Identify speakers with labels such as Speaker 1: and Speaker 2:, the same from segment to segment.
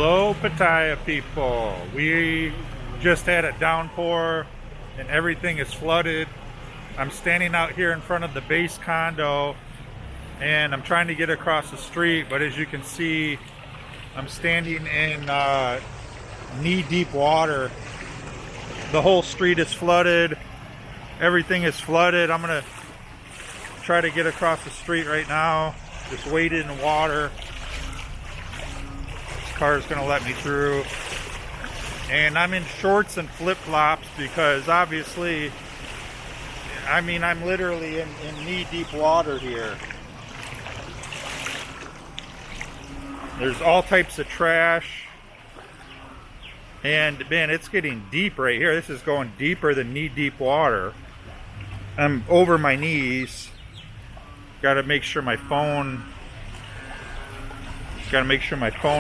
Speaker 1: Hello, Pattaya people. We just had a downpour and everything is flooded. I'm standing out here in front of the base condo and I'm trying to get across the street, but as you can see, I'm standing in knee-deep water. The whole street is flooded. Everything is flooded. I'm gonna try to get across the street right now. Just waded in water. Car is going to let me through, and I'm in shorts and flip-flops because obviously, I mean, I'm literally in knee-deep water here. There's all types of trash, and man, it's getting deep right here. This is going deeper than knee-deep water. I'm over my knees. Got to make sure my phone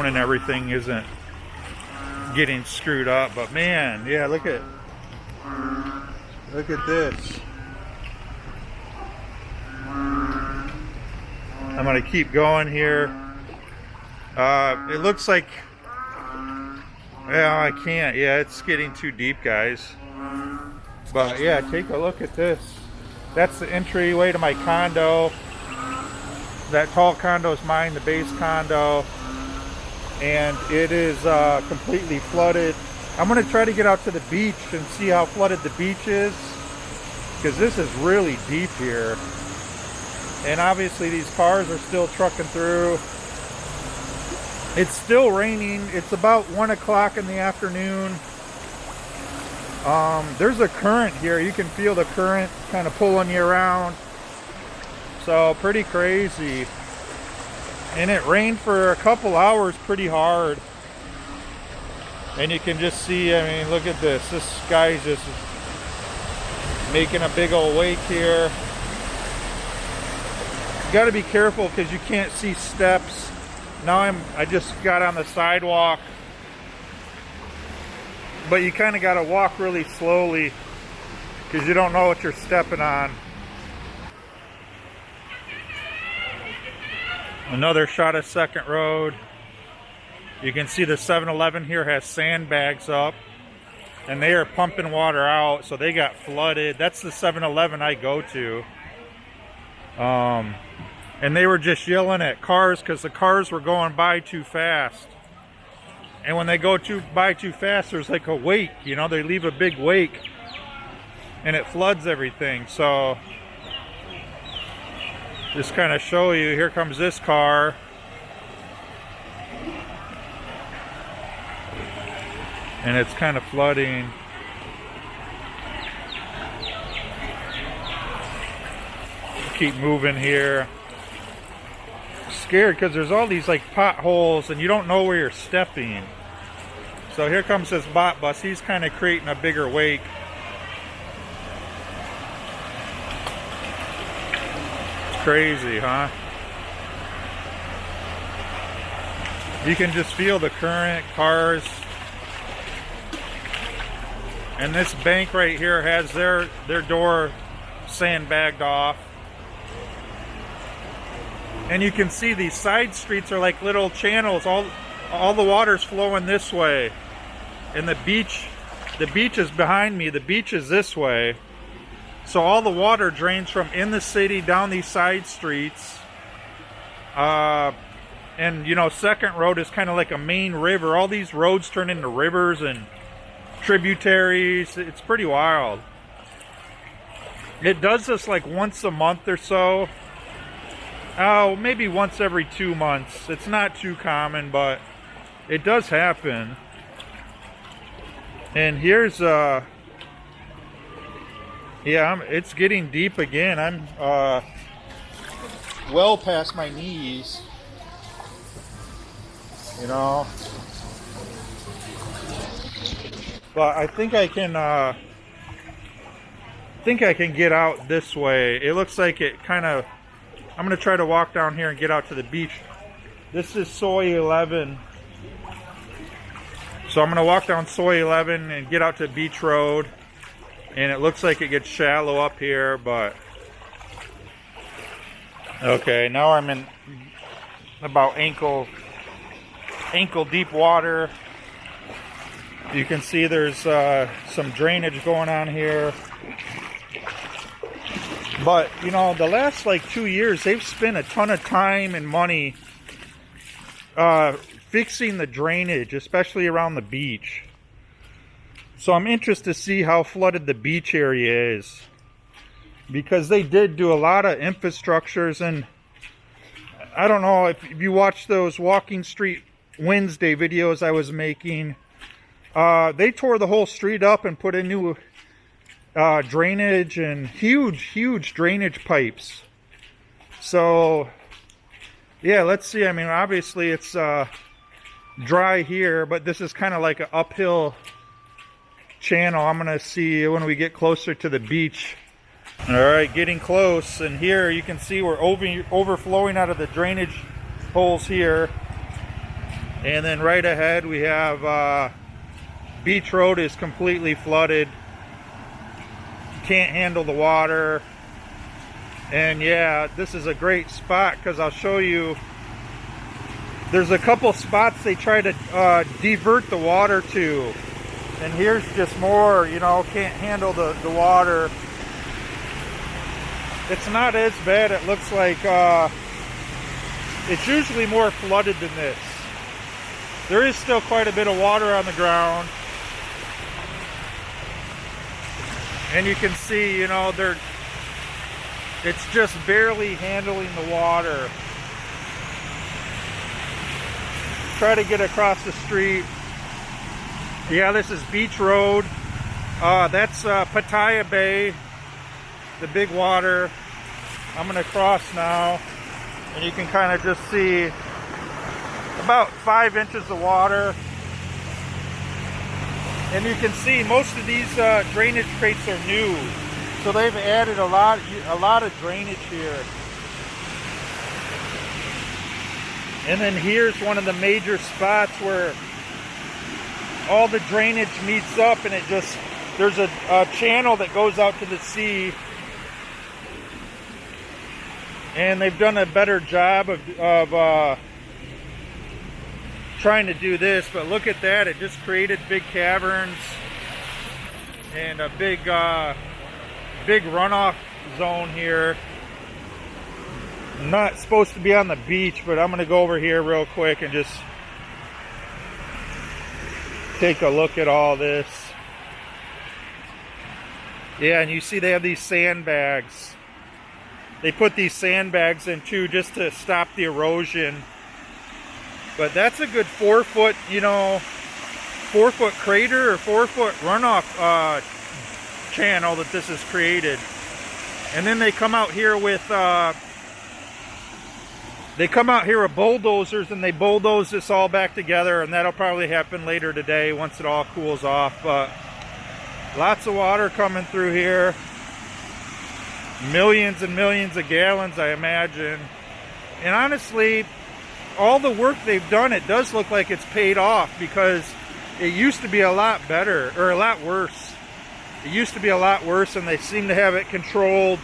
Speaker 1: and everything isn't getting screwed up. But man, yeah, look at this. I'm gonna keep going here. It looks like, yeah, I can't. Yeah, it's getting too deep, guys. But yeah, take a look at this. That's the entryway to my condo. That tall condo is mine, the base condo, and it is completely flooded. I'm going to try to get out to the beach and see how flooded the beach is, because this is really deep here. And obviously these cars are still trucking through. It's still raining. It's about 1 o'clock in the afternoon. There's a current here. You can feel the current kind of pulling you around. So pretty crazy. And it rained for a couple hours pretty hard. And you can just see, I mean, look at this. This guy's just making a big old wake here. You got to be careful because you can't see steps. Now I just got on the sidewalk. But you kind of got to walk really slowly because you don't know what you're stepping on. Another shot of Second Road. You can see the 7-Eleven here has sandbags up and they are pumping water out, so they got flooded. That's the 7-Eleven I go to. And they were just yelling at cars because the cars were going by too fast. And when they go by too fast, there's like a wake, you know, they leave a big wake and it floods everything. So just kind of show you, here comes this car. And it's kind of flooding. Keep moving here. Scared because there's all these like potholes and you don't know where you're stepping. So here comes this bot bus. He's kind of creating a bigger wake. Crazy, huh? You can just feel the current, cars. And this bank right here has their door sandbagged off. And you can see these side streets are like little channels. All the water's flowing this way. And the beach is behind me. The beach is this way. So all the water drains from in the city down these side streets. And you know, Second Road is kind of like a main river. All these roads turn into rivers and tributaries. It's pretty wild. It does this like once a month or so. Oh, maybe once every 2 months. It's not too common, but it does happen. And here's yeah, it's getting deep again. I'm well past my knees, you know. But I think I can get out this way. It looks like it kind of, I'm going to try to walk down here and get out to the beach. This is Soy 11. So I'm going to walk down Soy 11 and get out to Beach Road. And it looks like it gets shallow up here, but okay, now I'm in about ankle ankle deep water. You can see there's some drainage going on here. But, you know, the last like 2 years, they've spent a ton of time and money fixing the drainage, especially around the beach. So I'm interested to see how flooded the beach area is, because they did do a lot of infrastructures. And I don't know if you watch those Walking Street Wednesday videos I was making, they tore the whole street up and put in new drainage and huge drainage pipes. So yeah, let's see. I mean, obviously it's dry here, but this is kind of like an uphill channel. I'm gonna see when we get closer to the beach. All right, getting close, and here you can see we're overflowing out of the drainage holes here. And then right ahead we have Beach Road is completely flooded. Can't handle the water. And yeah, this is a great spot because I'll show you. There's a couple spots they try to divert the water to, and here's just more, you know, can't handle the water. It's not as bad. It looks like it's usually more flooded than this. There is still quite a bit of water on the ground. And you can see, you know, it's just barely handling the water. Try to get across the street. Yeah, this is Beach Road. That's Pattaya Bay, the big water. I'm gonna cross now, and you can kind of just see about 5 inches of water. And you can see most of these drainage crates are new, so they've added a lot of drainage here. And then here's one of the major spots where all the drainage meets up, and there's a channel that goes out to the sea. And they've done a better job of trying to do this, but look at that. It just created big caverns and a big runoff zone here. I'm not supposed to be on the beach, but I'm gonna go over here real quick and just take a look at all this. Yeah, and you see they have these sandbags. They put these sandbags in too, just to stop the erosion. But that's a good 4 foot, you know, 4 foot crater or 4 foot runoff channel that this has created. And then they come out here with bulldozers, and they bulldoze this all back together, and that'll probably happen later today once it all cools off. But lots of water coming through here. Millions and millions of gallons, I imagine. And honestly, all the work they've done, it does look like it's paid off, because it used to be a lot better, or a lot worse. It used to be a lot worse, and they seem to have it controlled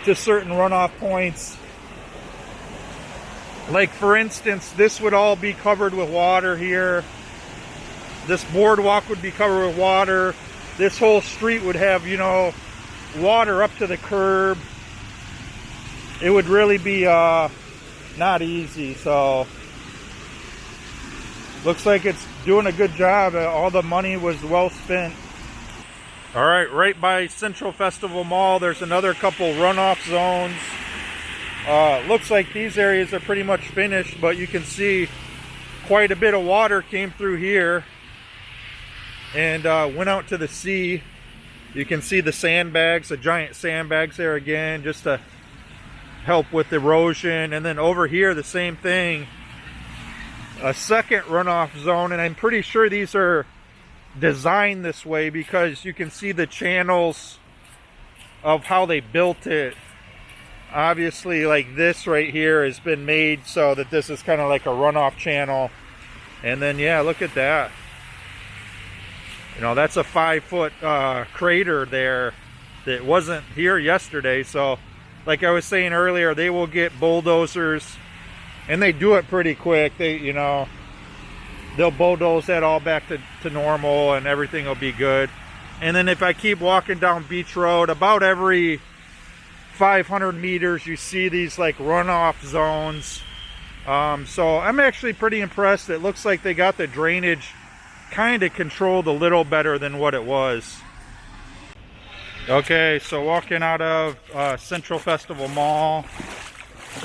Speaker 1: to certain runoff points. Like, for instance, this would all be covered with water here. This boardwalk would be covered with water. This whole street would have, you know, water up to the curb. It would really be not easy. So looks like it's doing a good job. All the money was well spent. All right by Central Festival Mall, there's another couple runoff zones. Looks like these areas are pretty much finished, but you can see quite a bit of water came through here and went out to the sea. You can see the sandbags, the giant sandbags there again, just to help with erosion. And then over here, the same thing, a second runoff zone. And I'm pretty sure these are designed this way, because you can see the channels of how they built it. Obviously, like this right here has been made so that this is kind of like a runoff channel. And then, yeah, look at that. You know, that's a 5 foot crater there that wasn't here yesterday. So like I was saying earlier, they will get bulldozers, and they do it pretty quick. They, you know, they'll bulldoze that all back to normal and everything will be good. And then if I keep walking down Beach Road, about every 500 meters you see these like runoff zones. So I'm actually pretty impressed. It looks like they got the drainage kind of controlled a little better than what it was. Okay, so walking out of Central Festival Mall,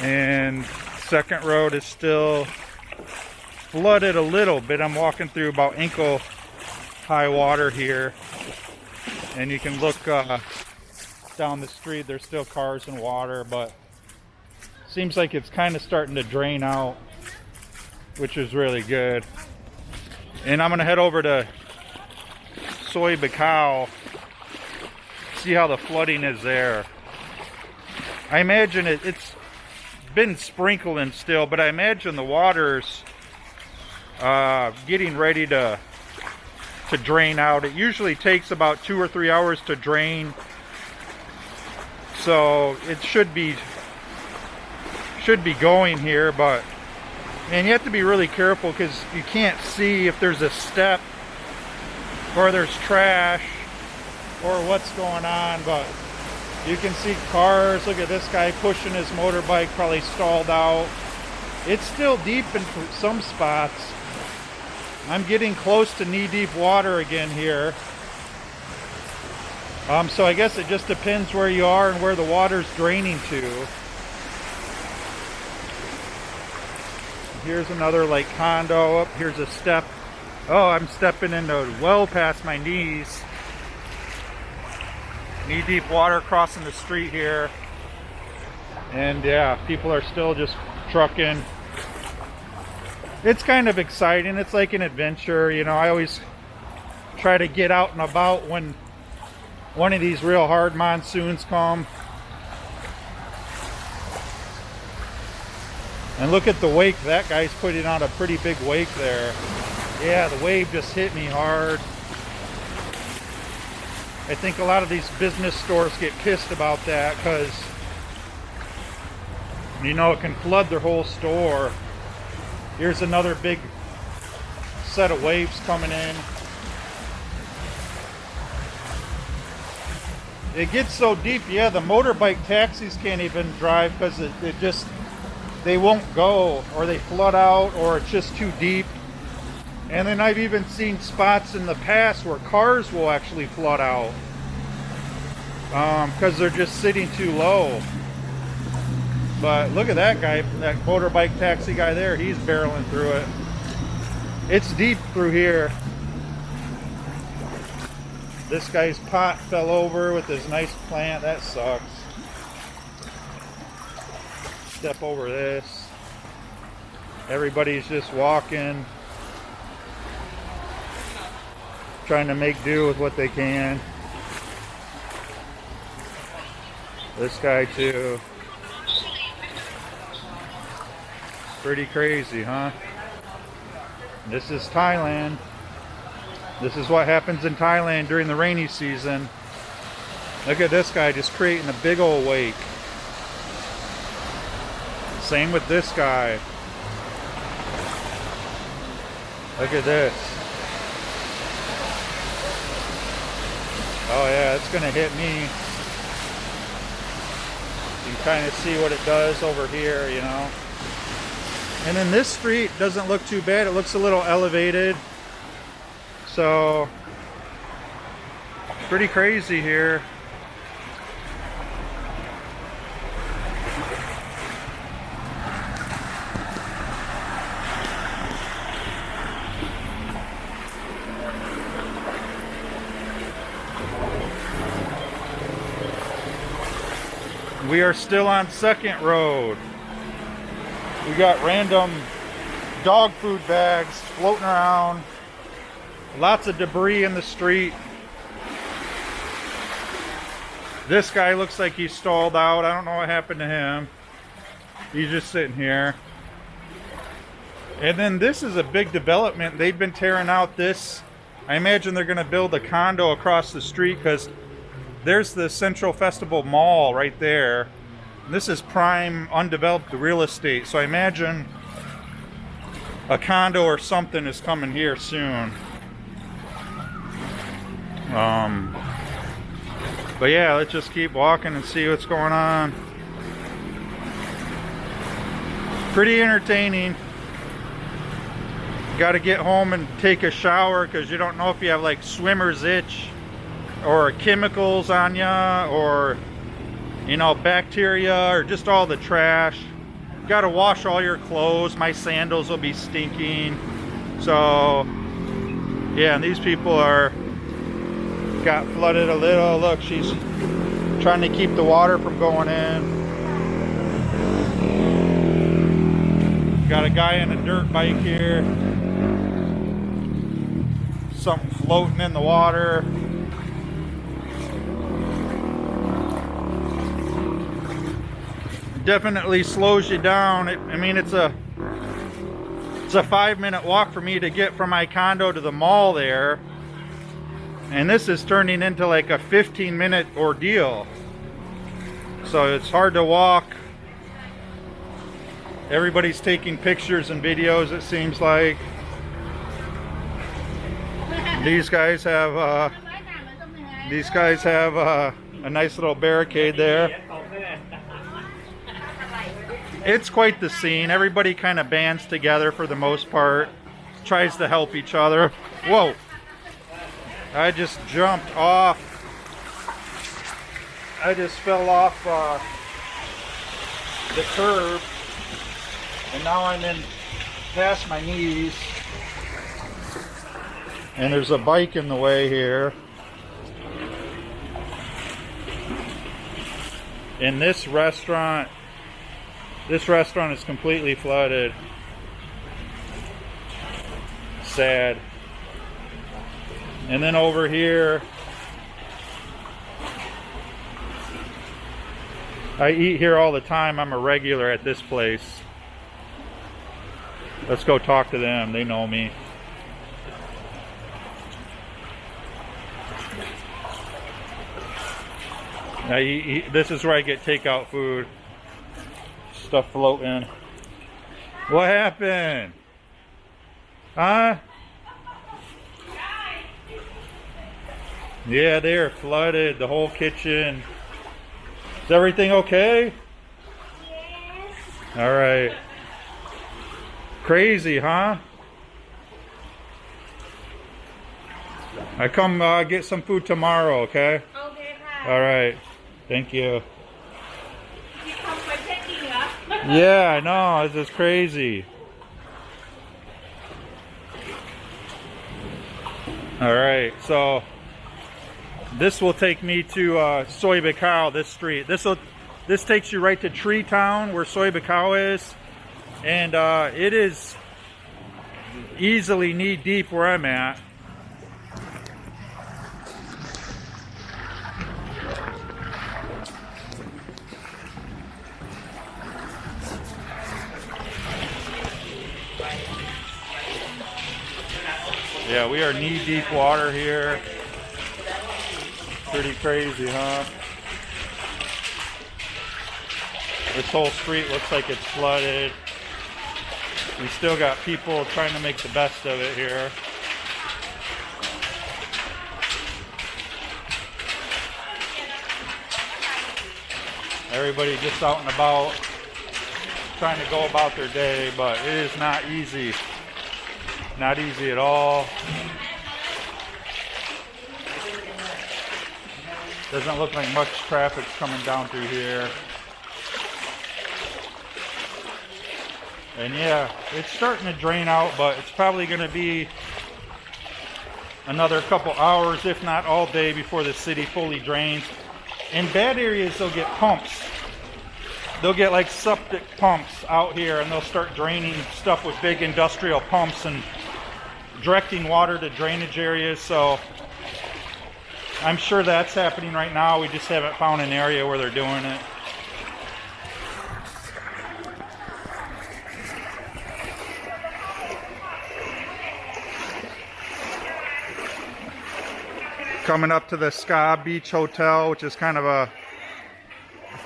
Speaker 1: and Second Road is still flooded a little bit. I'm walking through about ankle high water here, and you can look down the street. There's still cars and water, but seems like it's kind of starting to drain out, which is really good. And I'm gonna head over to Soy Bacau, see how the flooding is there. I imagine it's been sprinkling still, but I imagine the water's getting ready to drain out. It usually takes about 2 or 3 hours to drain, so it should be going here. But man, you have to be really careful because you can't see if there's a step or there's trash or what's going on, but you can see cars. Look at this guy pushing his motorbike, probably stalled out. It's still deep in some spots. I'm getting close to knee-deep water again here. So I guess it just depends where you are and where the water's draining to. Here's another like condo. Up here's a step. Oh, I'm stepping into well past my knees. Knee-deep water crossing the street here. And yeah, people are still just trucking. It's kind of exciting. It's like an adventure. You know, I always try to get out and about when one of these real hard monsoons come. And look at the wake. That guy's putting on a pretty big wake there. Yeah, the wave just hit me hard. I think a lot of these business stores get pissed about that because, you know, it can flood their whole store. Here's another big set of waves coming in. It gets so deep, yeah, the motorbike taxis can't even drive because they won't go, or they flood out, or it's just too deep. And then I've even seen spots in the past where cars will actually flood out because they're just sitting too low. But look at that guy, that motorbike taxi guy there. He's barreling through it. It's deep through here. This guy's pot fell over with his nice plant. That sucks. Step over this. Everybody's just walking, trying to make do with what they can. This guy too. Pretty crazy, huh? This is Thailand. This is what happens in Thailand during the rainy season. Look at this guy just creating a big old wake. Same with this guy. Look at this. Oh yeah, it's gonna hit me. You can kind of see what it does over here, you know. And then this street doesn't look too bad. It looks a little elevated. So, pretty crazy here. We are still on Second Road. We got random dog food bags floating around. Lots of debris in the street. This guy looks like he's stalled out. I don't know what happened to him. He's just sitting here. And then this is a big development. They've been tearing out this. I imagine they're going to build a condo across the street because there's the Central Festival Mall right there. This is prime undeveloped real estate. So I imagine a condo or something is coming here soon. But yeah, let's just keep walking and see what's going on. Pretty entertaining. Got to get home and take a shower because you don't know if you have like swimmer's itch or chemicals on ya, or you know, bacteria, or just all the trash. Got to wash all your clothes. My sandals will be stinking. So yeah, and these people are got flooded a little. Look, she's trying to keep the water from going in. Got a guy on a dirt bike here. Something floating in the water. Definitely slows you down. I mean, it's a 5-minute walk for me to get from my condo to the mall there, and this is turning into like a 15-minute ordeal. So it's hard to walk. Everybody's taking pictures and videos, it seems like. These guys have a nice little barricade there. It's quite the scene. Everybody kind of bands together for the most part, tries to help each other. Whoa! I just jumped off. I just fell off the curb, and now I'm in past my knees. And there's a bike in the way here. In this restaurant is completely flooded. Sad. And then over here, I eat here all the time. I'm a regular at this place. Let's go talk to them. They know me. This is where I get takeout food. Stuff floating. What happened? Huh? Yeah, they are flooded. The whole kitchen. Is everything okay?
Speaker 2: Yes.
Speaker 1: All right. Crazy, huh? I come get some food tomorrow, okay?
Speaker 2: Okay,
Speaker 1: All right. Thank you.
Speaker 2: you come for taking us.
Speaker 1: Yeah, I know. This is crazy. All right, so this will take me to Soy Bacao, this street. This takes you right to Tree Town, where Soy Bacao is, and it is easily knee deep where I'm at. Yeah, we are knee-deep water here. Pretty crazy, huh? This whole street looks like it's flooded. We still got people trying to make the best of it here. Everybody just out and about, trying to go about their day, but it is not easy. Not easy at all. Doesn't look like much traffic's coming down through here. And yeah, it's starting to drain out, but it's probably going to be another couple hours, if not all day, before the city fully drains. In bad areas, they'll get pumps. They'll get like septic pumps out here, and they'll start draining stuff with big industrial pumps and directing water to drainage areas. So I'm sure that's happening right now. We just haven't found an area where they're doing it. Coming up to the Ska Beach Hotel, which is kind of a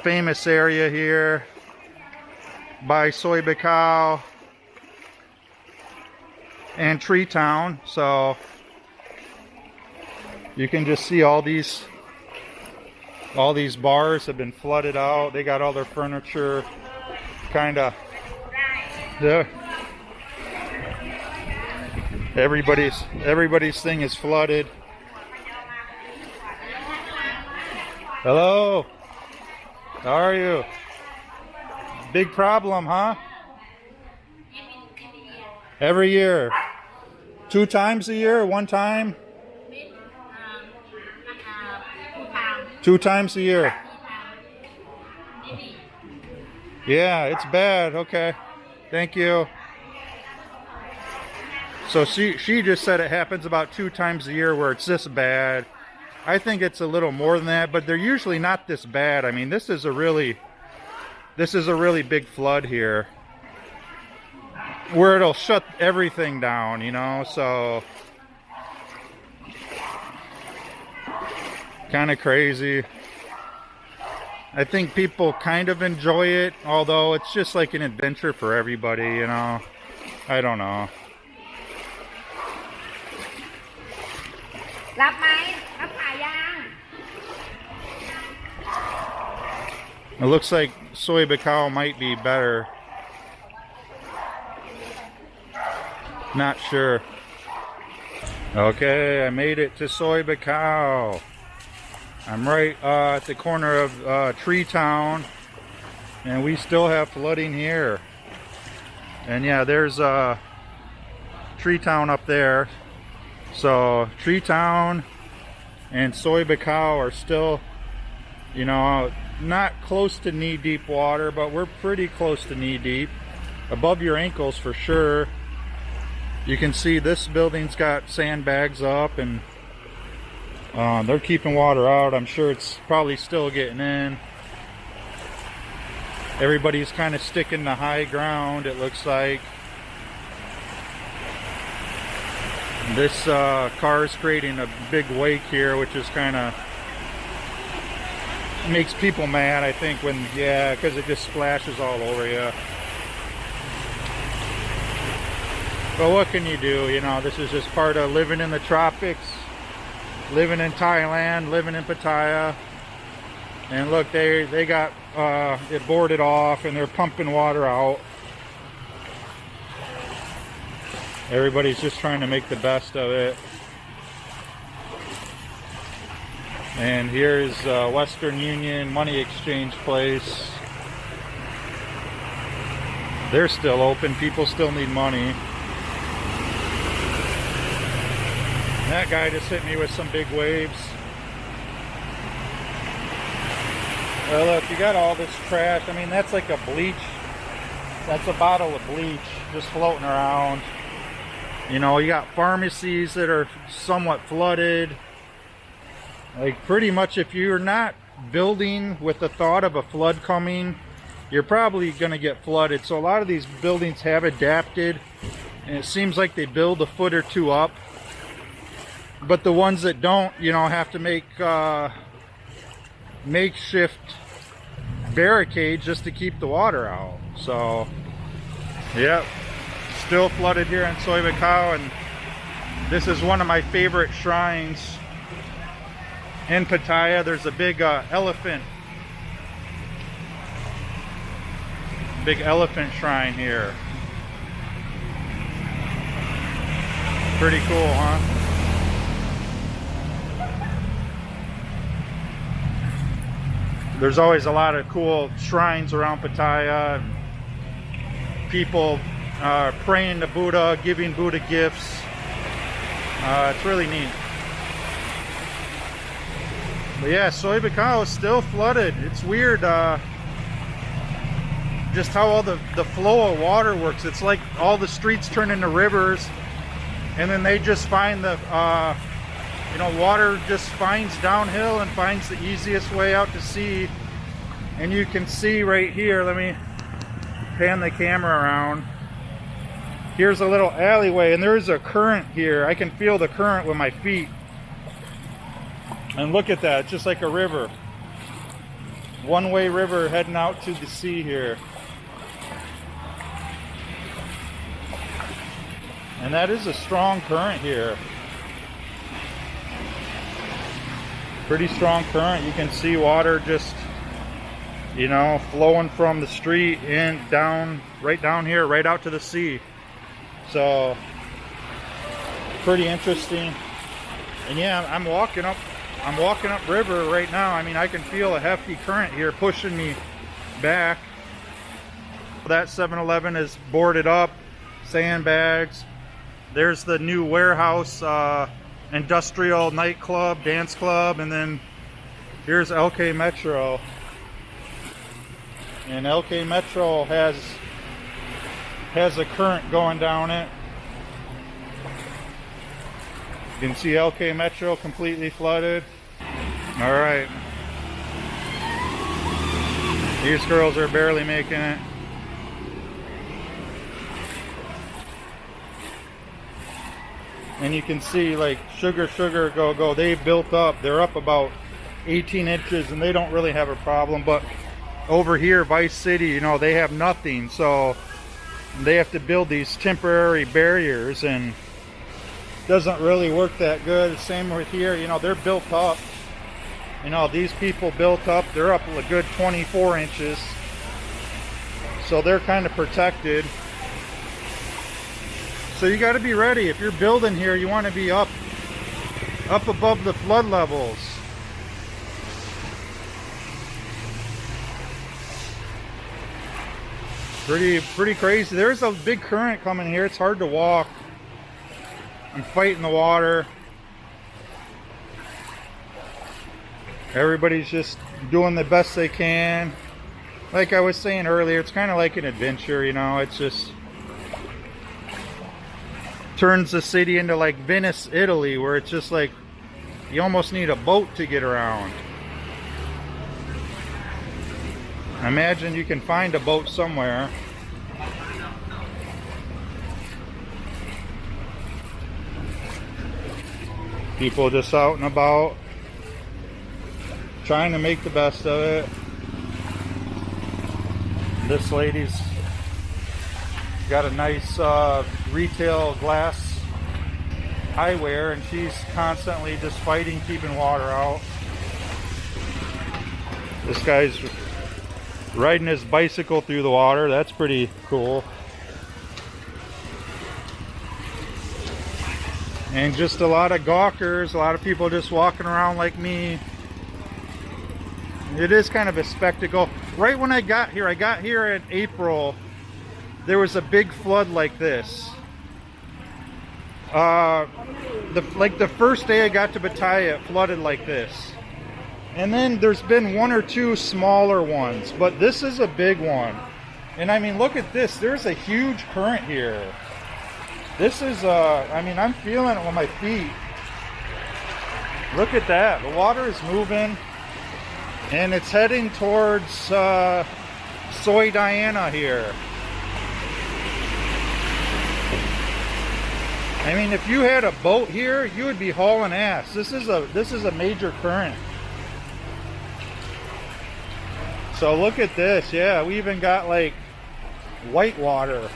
Speaker 1: famous area here by Soy Bacao. and Tree Town. So you can just see all these bars have been flooded out. They got all their furniture kind of there. Everybody's thing is flooded. Hello. How are you? Big problem, huh? Every year. 2 times a year, 1 time? 2 times a year. Yeah, it's bad. Okay. Thank you. So she just said it happens about 2 times a year where it's this bad. I think it's a little more than that, but they're usually not this bad. I mean, this is a really big flood here, where it'll shut everything down, you know, so kind of crazy. I think people kind of enjoy it, although it's just like an adventure for everybody, you know. I don't know.
Speaker 2: รับไหมรับขายยัง
Speaker 1: It looks like soy bacao might be better. Not sure. Okay, I made it to soy bacao. I'm right at the corner of Tree Town, and we still have flooding here. And yeah, there's Tree Town up there. So Tree Town and soy bacao are still, you know, not close to knee-deep water, but we're pretty close to knee-deep. Above your ankles for sure. You can see this building's got sandbags up, and they're keeping water out. I'm sure it's probably still getting in. Everybody's kind of sticking to high ground, it looks like. This car is creating a big wake here, which is kind of makes people mad, I think, when, yeah, because it just splashes all over you. But what can you do? You know, this is just part of living in the tropics, living in Thailand, living in Pattaya. And look, they got it boarded off, and they're pumping water out. Everybody's just trying to make the best of it. And here's Western Union money exchange place. They're still open. People still need money. That guy just hit me with some big waves. Well, look, you got all this trash. I mean, that's like a bleach. That's a bottle of bleach just floating around. You know, you got pharmacies that are somewhat flooded. Like, pretty much if you're not building with the thought of a flood coming, you're probably going to get flooded. So a lot of these buildings have adapted, and it seems like they build a foot or two up. But the ones that don't, you know, have to make makeshift barricades just to keep the water out. So, yep, still flooded here in Soy Bacao, and this is one of my favorite shrines in Pattaya. There's a big elephant shrine here. Pretty cool, huh? There's always a lot of cool shrines around Pattaya. People praying to Buddha, giving Buddha gifts. It's really neat. But yeah, Soy Bacao is still flooded. It's weird just how all the flow of water works. It's like all the streets turn into rivers, and then they just find the you know, water just finds downhill and finds the easiest way out to sea. And you can see right here, let me pan the camera around. Here's a little alleyway, and there's a current here. I can feel the current with my feet. And look at that, it's just like a river. One-way river heading out to the sea here. And that is a strong current here. Pretty strong current. You can see water just, you know, flowing from the street and down, right down here, right out to the sea. So, pretty interesting. And yeah, I'm walking up river right now. I mean, I can feel a hefty current here pushing me back. That 7-Eleven is boarded up, sandbags. There's the new warehouse, industrial nightclub, dance club, and then here's LK Metro. And LK Metro has a current going down it. You can see LK Metro completely flooded. All right. These girls are barely making it. And you can see like sugar, go. They've built up. They're up about 18 inches and they don't really have a problem. But over here, Vice City, you know, they have nothing. So they have to build these temporary barriers and it doesn't really work that good. Same with here, you know, they're built up. You know, these people built up. They're up a good 24 inches. So they're kind of protected. So you got to be ready. If you're building here, you want to be up above the flood levels. Pretty crazy. There's a big current coming here. It's hard to walk. I'm fighting the water. Everybody's just doing the best they can. Like I was saying earlier, it's kind of like an adventure, you know. It's just turns the city into like Venice, Italy, where it's just like you almost need a boat to get around. I imagine you can find a boat somewhere. People just out and about trying to make the best of it. This lady's got a nice retail glass eyewear and she's constantly just fighting keeping water out. This guy's riding his bicycle through the water. That's pretty cool. And just a lot of gawkers, a lot of people just walking around like me. It is kind of a spectacle. Right when I got here in April, there was a big flood like this. The first day I got to Pattaya, it flooded like this. And then there's been one or two smaller ones, but this is a big one. And I mean, look at this. There's a huge current here. This is, I mean, I'm feeling it with my feet. Look at that. The water is moving. And it's heading towards Soy Diana here. I mean, if you had a boat here, you would be hauling ass. This is a major current. So look at this. Yeah, we even got like white water.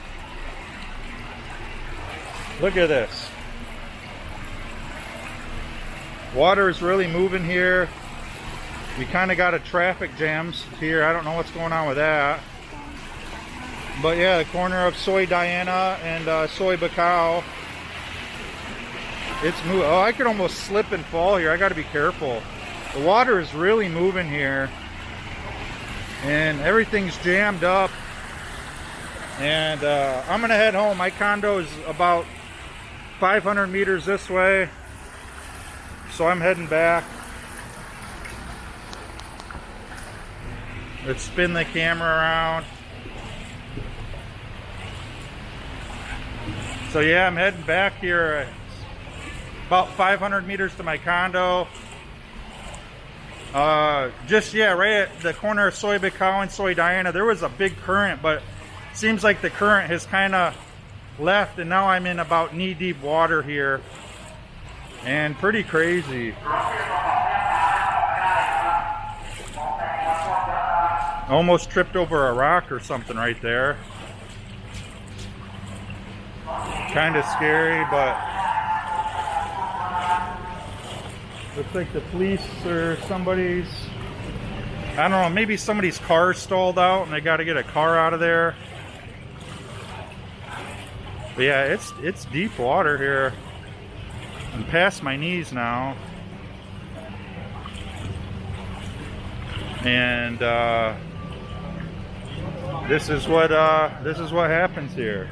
Speaker 1: Look at this. Water is really moving here. We kind of got a traffic jams here. I don't know what's going on with that. But yeah, the corner of Soy Diana and Soy Bacau. It's moving. Oh, I could almost slip and fall here. I got to be careful. The water is really moving here. And everything's jammed up. And I'm going to head home. My condo is about 500 meters this way. So I'm heading back. Let's spin the camera around. So yeah, I'm heading back here. About 500 meters to my condo. Just yeah, right at the corner of Soy Bacau and Soy Diana, there was a big current, but it seems like the current has kind of left, and now I'm in about knee-deep water here, and pretty crazy. Almost tripped over a rock or something right there. Kind of scary, but looks like the police or somebody's, I don't know, maybe somebody's car stalled out and they got to get a car out of there. But yeah, it's deep water here. I'm past my knees now. And this is what happens here.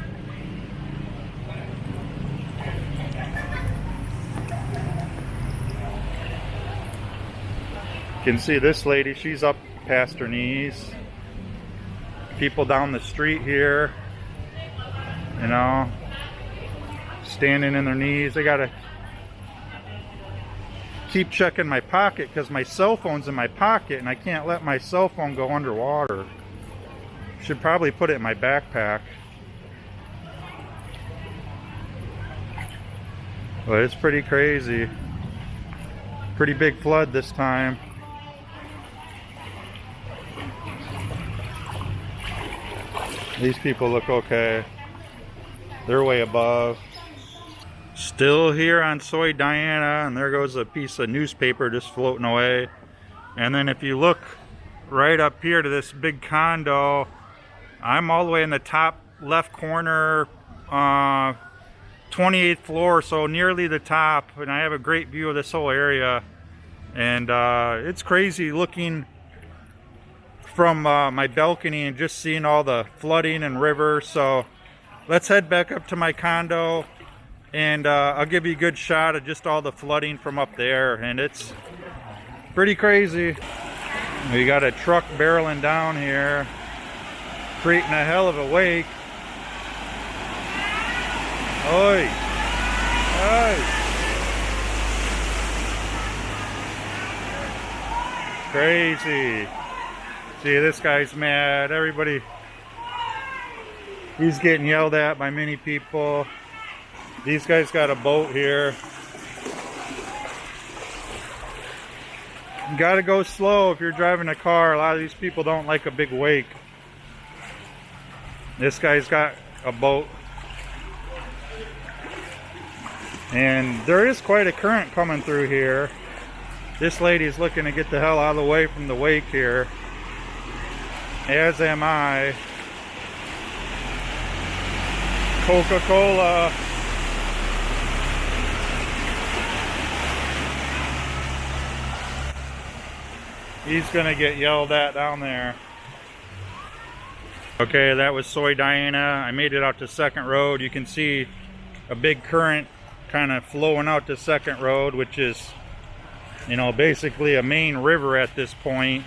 Speaker 1: You can see this lady, she's up past her knees. People down the street here, you know, standing in their knees. They gotta keep checking my pocket because my cell phone's in my pocket and I can't let my cell phone go underwater. Should probably put it in my backpack. But it's pretty crazy. Pretty big flood this time. These people look okay. They're way above. Still here on Soy Diana, and there goes a piece of newspaper just floating away. And then if you look right up here to this big condo, I'm all the way in the top left corner, 28th floor, so nearly the top, and I have a great view of this whole area. And it's crazy looking from my balcony and just seeing all the flooding and river. So let's head back up to my condo, and I'll give you a good shot of just all the flooding from up there, and it's pretty crazy. We got a truck barreling down here, creating a hell of a wake. Oi! Oi! Crazy. See, this guy's mad. Everybody, he's getting yelled at by many people. These guys got a boat here. You gotta go slow if you're driving a car. A lot of these people don't like a big wake. This guy's got a boat. And there is quite a current coming through here. This lady's looking to get the hell out of the way from the wake here. As am I. Coca-Cola. He's gonna get yelled at down there. Okay, that was Soy Diana. I made it out to Second Road. You can see a big current kind of flowing out to Second Road, which is, you know, basically a main river at this point.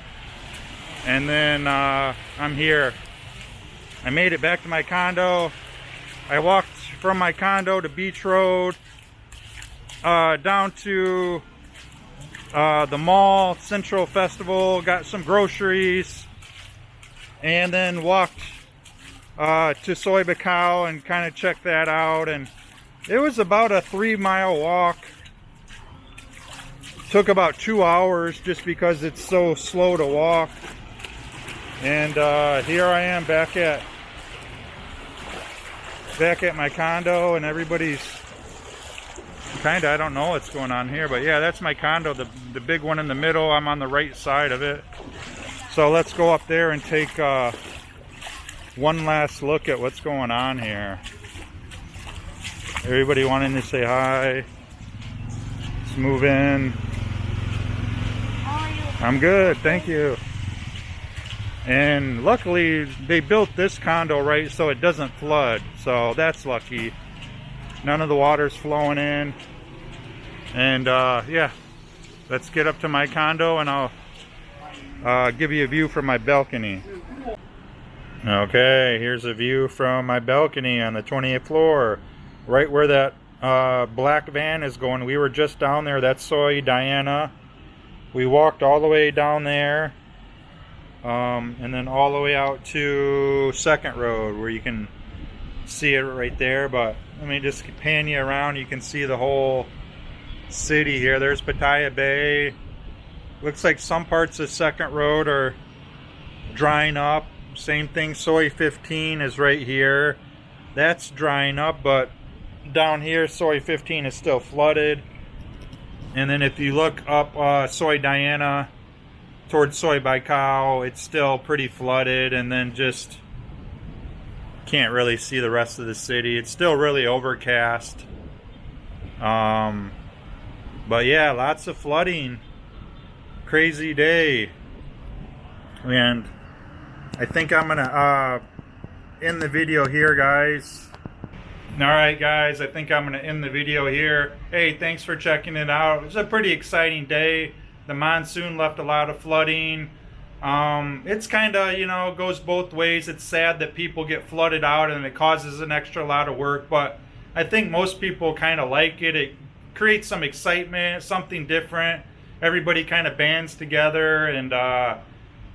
Speaker 1: And then I'm here. I made it back to my condo. I walked from my condo to Beach Road, down to the mall, Central Festival, got some groceries, and then walked to Soy Bacau and kind of checked that out. And it was about a 3-mile walk. Took about 2 hours just because it's so slow to walk. And here I am back at my condo, and everybody's kind of, I don't know what's going on here, but yeah, that's my condo, the big one in the middle. I'm on the right side of it. So let's go up there and take one last look at what's going on here. Everybody wanting to say hi. Let's move in.
Speaker 2: How are you?
Speaker 1: I'm good, thank you. And luckily they built this condo right so it doesn't flood, so that's lucky. None of the water's flowing in. And yeah, let's get up to my condo and I'll give you a view from my balcony. Okay, here's a view from my balcony on the 28th floor, right where that black van is going. We were just down there. That's Soy Diana. We walked all the way down there. And then all the way out to Second Road where you can see it right there. But let me just pan you around. You can see the whole city here. There's Pattaya Bay. Looks like some parts of Second Road are drying up. Same thing, Soy 15 is right here. That's drying up, but down here, Soy 15 is still flooded. And then if you look up Soy Diana towards Soy Baikal, it's still pretty flooded. And then just can't really see the rest of the city. It's still really overcast. But yeah, lots of flooding. Crazy day. And I think I'm gonna end the video here, guys. Alright guys, I think I'm gonna end the video here. Hey, thanks for checking it out. It was a pretty exciting day. The monsoon left a lot of flooding. It's kind of, you know, goes both ways. It's sad that people get flooded out and it causes an extra lot of work, but I think most people kind of like it. It creates some excitement, something different. Everybody kind of bands together, and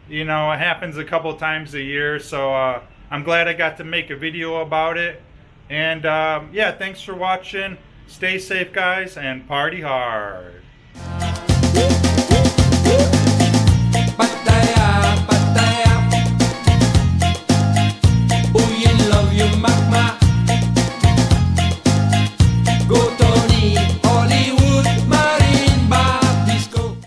Speaker 1: you know, it happens a couple times a year, so I'm glad I got to make a video about it. And yeah, thanks for watching. Stay safe, guys, and party hard.